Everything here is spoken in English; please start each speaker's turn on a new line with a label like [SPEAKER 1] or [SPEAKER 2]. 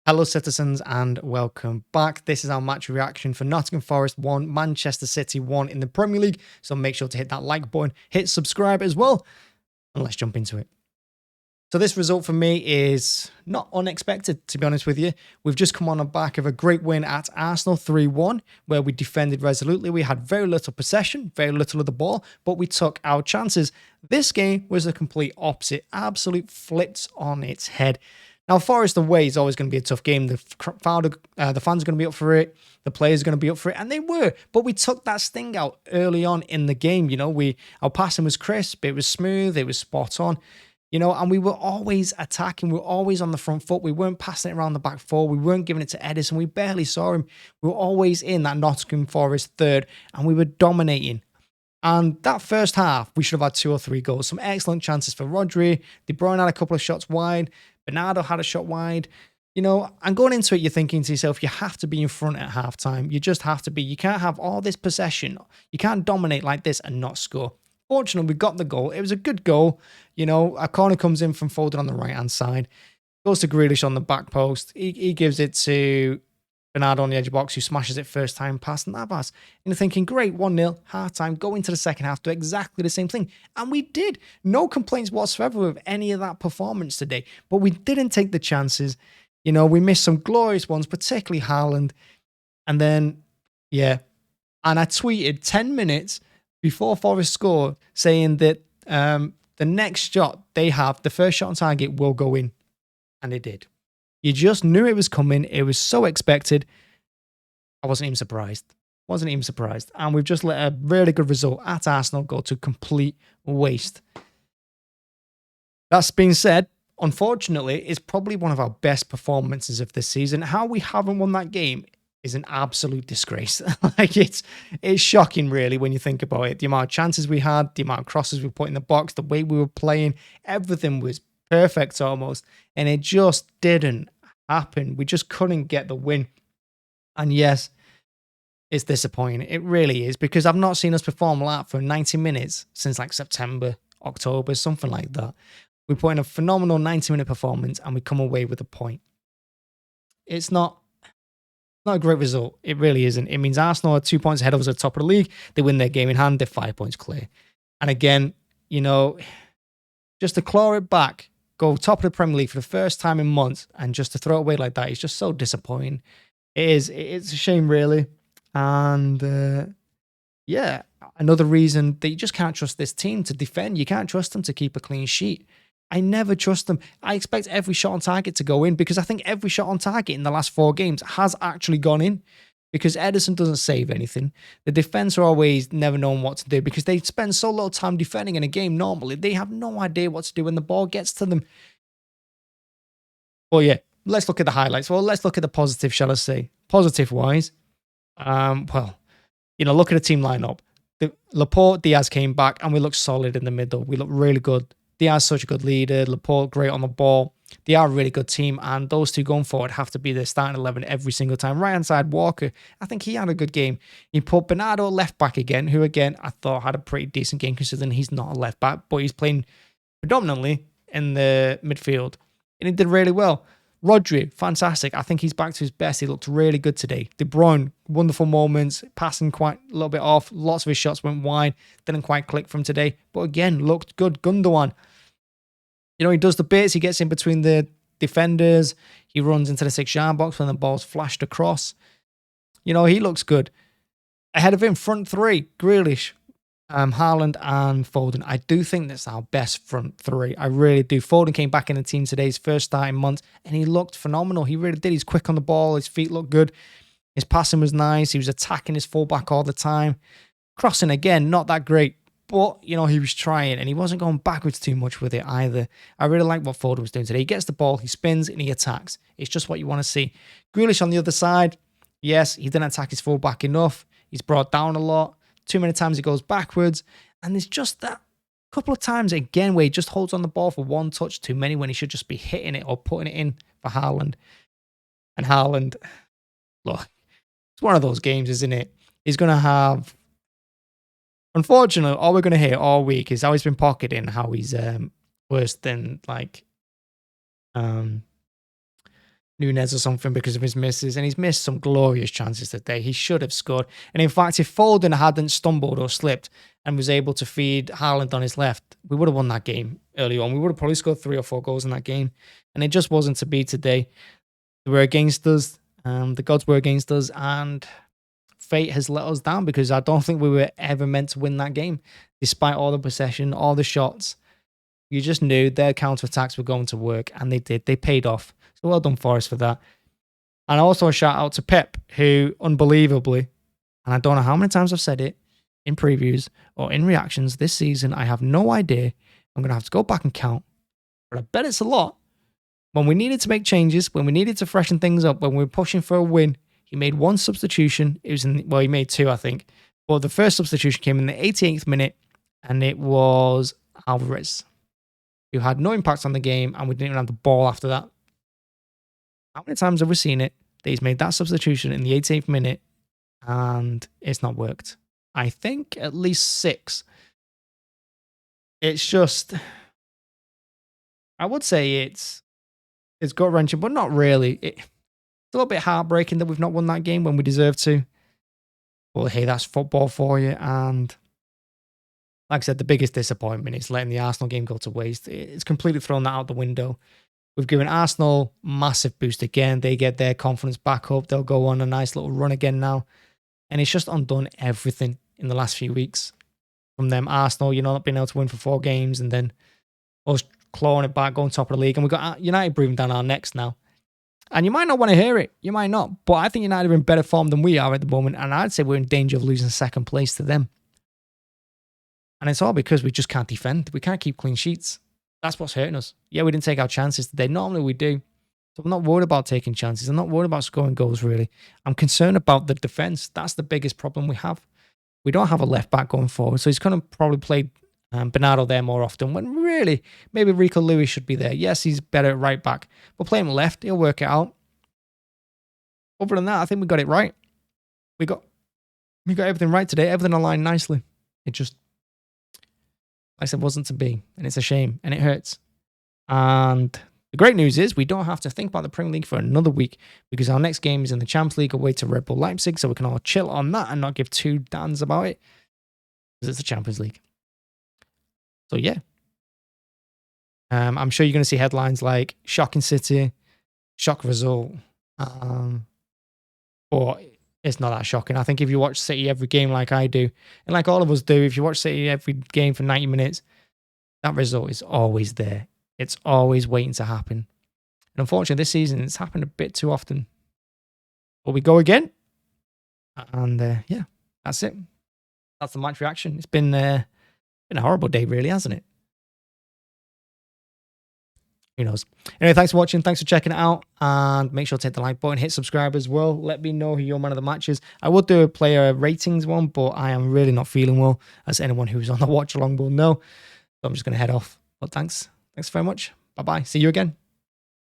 [SPEAKER 1] Hello, citizens, and welcome back. This is our match reaction for Nottingham Forest 1, Manchester City 1 in the Premier League. So make sure to hit that like button, hit subscribe as well, and let's jump into it. So this result for me is not unexpected, to be honest with you. We've just come on the back of a great win at Arsenal 3-1, where we defended resolutely. We had very little possession, very little of the ball, but we took our chances. This game was the complete opposite, absolute flipped on its head. Now, Forest away is always going to be a tough game. The fans are going to be up for it. The players are going to be up for it, and they were. But we took that sting out early on in the game. You know, our passing was crisp, it was smooth, it was spot on. You know, and we were always attacking. We were always on the front foot. We weren't passing it around the back four. We weren't giving it to Edison. We barely saw him. We were always in that Nottingham Forest third, and we were dominating. And that first half, we should have had 2 or 3 goals. Some excellent chances for Rodri. Bruyne had a couple of shots wide. Bernardo had a shot wide. You know, and going into it, you're thinking to yourself, you have to be in front at halftime. You just have to be. You can't have all this possession. You can't dominate like this and not score. Fortunately, we got the goal. It was a good goal. You know, a corner comes in from Foden on the right-hand side. Goes to Grealish on the back post. He gives it to Bernardo on the edge of the box, who smashes it first time past Navas. And you're thinking, great, 1-0, half-time, go into the second half, do exactly the same thing. And we did. No complaints whatsoever with any of that performance today. But we didn't take the chances. You know, we missed some glorious ones, particularly Haaland. And then, yeah. And I tweeted 10 minutes before Forest scored, saying that the next shot they have, the first shot on target, will go in. And it did. You just knew it was coming. It was so expected. I wasn't even surprised. And we've just let a really good result at Arsenal go to complete waste. That's being said, unfortunately, it's probably one of our best performances of this season. How we haven't won that game is an absolute disgrace. Like it's shocking, really, when you think about it. The amount of chances we had, the amount of crosses we put in the box, the way we were playing, everything was perfect almost, and it just didn't happen. We just couldn't get the win. And yes, it's disappointing. It really is, because I've not seen us perform like that for 90 minutes since like September, October, something like that. We put in a phenomenal 90-minute performance and we come away with a point. It's not a great result. It really isn't. It means Arsenal are 2 points ahead of us at the top of the league. They win their game in hand. They're 5 points clear. And again, you know, just to claw it back, go top of the Premier League for the first time in months, and just to throw it away like that is just so disappointing. It's a shame, really. And yeah, another reason that you just can't trust this team to defend. You can't trust them to keep a clean sheet. I never trust them. I expect every shot on target to go in, because I think every shot on target in the last 4 games has actually gone in, because Edison doesn't save anything. The defense are always never knowing what to do, because they spend so little time defending in a game normally. They have no idea what to do when the ball gets to them. Well, yeah, let's look at the highlights. Well, let's look at the positive, shall I say. Positive-wise, well, you know, look at the team lineup. Laporte, Diaz came back, and we look solid in the middle. We look really good. Diaz such a good leader. Laporte great on the ball. They are a really good team, and those two going forward have to be the starting 11 every single time. Right hand side, Walker, I think he had a good game. He put Bernardo left back again, who again I thought had a pretty decent game, considering he's not a left back, but he's playing predominantly in the midfield, and he did really well. Rodri, fantastic. I think he's back to his best. He looked really good today. Bruyne, wonderful moments, passing quite a little bit off. Lots of his shots went wide. Didn't quite click from today. But again, looked good. Gundogan, you know, he does the bits. He gets in between the defenders. He runs into the 6-yard box when the ball's flashed across. You know, he looks good. Ahead of him, front 3, Grealish, Haaland and Foden. I do think that's our best front 3. I really do. Foden came back in the team today's first starting month, and he looked phenomenal. He really did. He's quick on the ball. His feet looked good. His passing was nice. He was attacking his fullback all the time. Crossing again, not that great, but you know, he was trying, and he wasn't going backwards too much with it either. I really like what Foden was doing today. He gets the ball, he spins, and he attacks. It's just what you want to see. Grealish on the other side, yes, he didn't attack his fullback enough. He's brought down a lot. Too many times he goes backwards. And there's just that couple of times again where he just holds on the ball for one touch too many, when he should just be hitting it or putting it in for Haaland. And Haaland, look, it's one of those games, isn't it? He's going to have, unfortunately, all we're going to hear all week is how he's been pocketing, how he's worse than like Nunes or something because of his misses, and he's missed some glorious chances today. He should have scored. And in fact, if Foden hadn't stumbled or slipped and was able to feed Haaland on his left, we would have won that game early on. We would have probably scored 3 or 4 goals in that game. And it just wasn't to be today. They were against us. The gods were against us, and fate has let us down because I don't think we were ever meant to win that game. Despite all the possession, all the shots, you just knew their counter-attacks were going to work, and they did. They paid off. So well done, Forest, for that. And also a shout out to Pep, who unbelievably, and I don't know how many times I've said it in previews or in reactions this season, I have no idea. I'm going to have to go back and count. But I bet it's a lot. When we needed to make changes, when we needed to freshen things up, when we were pushing for a win, he made 1 substitution. It was he made 2, I think. But the first substitution came in the 88th minute, and it was Alvarez, who had no impact on the game, and we didn't even have the ball after that. How many times have we seen it that he's made that substitution in the 18th minute and it's not worked? I think at least 6. It's just, I would say it's gut-wrenching, but not really. It's a little bit heartbreaking that we've not won that game when we deserve to. But hey, that's football for you. And like I said, the biggest disappointment is letting the Arsenal game go to waste. It's completely thrown that out the window. We've given Arsenal massive boost again. They get their confidence back up. They'll go on a nice little run again now. And it's just undone everything in the last few weeks. From them, Arsenal, not being able to win for 4 games, and then us clawing it back, going top of the league. And we've got United breathing down our necks now. And you might not want to hear it. You might not. But I think United are in better form than we are at the moment. And I'd say we're in danger of losing 2nd place to them. And it's all because we just can't defend. We can't keep clean sheets. That's what's hurting us. Yeah, we didn't take our chances today. Normally we do. So I'm not worried about taking chances. I'm not worried about scoring goals, really. I'm concerned about the defence. That's the biggest problem we have. We don't have a left back going forward. So he's going to probably play Bernardo there more often, when really, maybe Rico Lewis should be there. Yes, he's better at right back. But play him left. He'll work it out. Other than that, I think we got it right. We got everything right today. Everything aligned nicely. It just, like I said, wasn't to be, and it's a shame, and it hurts. And the great news is we don't have to think about the Premier League for another week, because our next game is in the Champions League away to Red Bull Leipzig, so we can all chill on that and not give 2 damns about it, because it's the Champions League. So yeah, I'm sure you're going to see headlines like shocking City, shock result, but it's not that shocking. I think if you watch City every game like I do, and like all of us do, if you watch City every game for 90 minutes, that result is always there. It's always waiting to happen. And unfortunately, this season, it's happened a bit too often. But we go again. And yeah, that's it. That's the match reaction. It's been a horrible day, really, hasn't it? Who knows? Anyway, thanks for watching. Thanks for checking it out. And make sure to hit the like button. Hit subscribe as well. Let me know who your man of the match is. I would do a player ratings one, but I am really not feeling well, as anyone who's on the watch along will know. So I'm just going to head off. But thanks. Thanks very much. Bye-bye. See you again.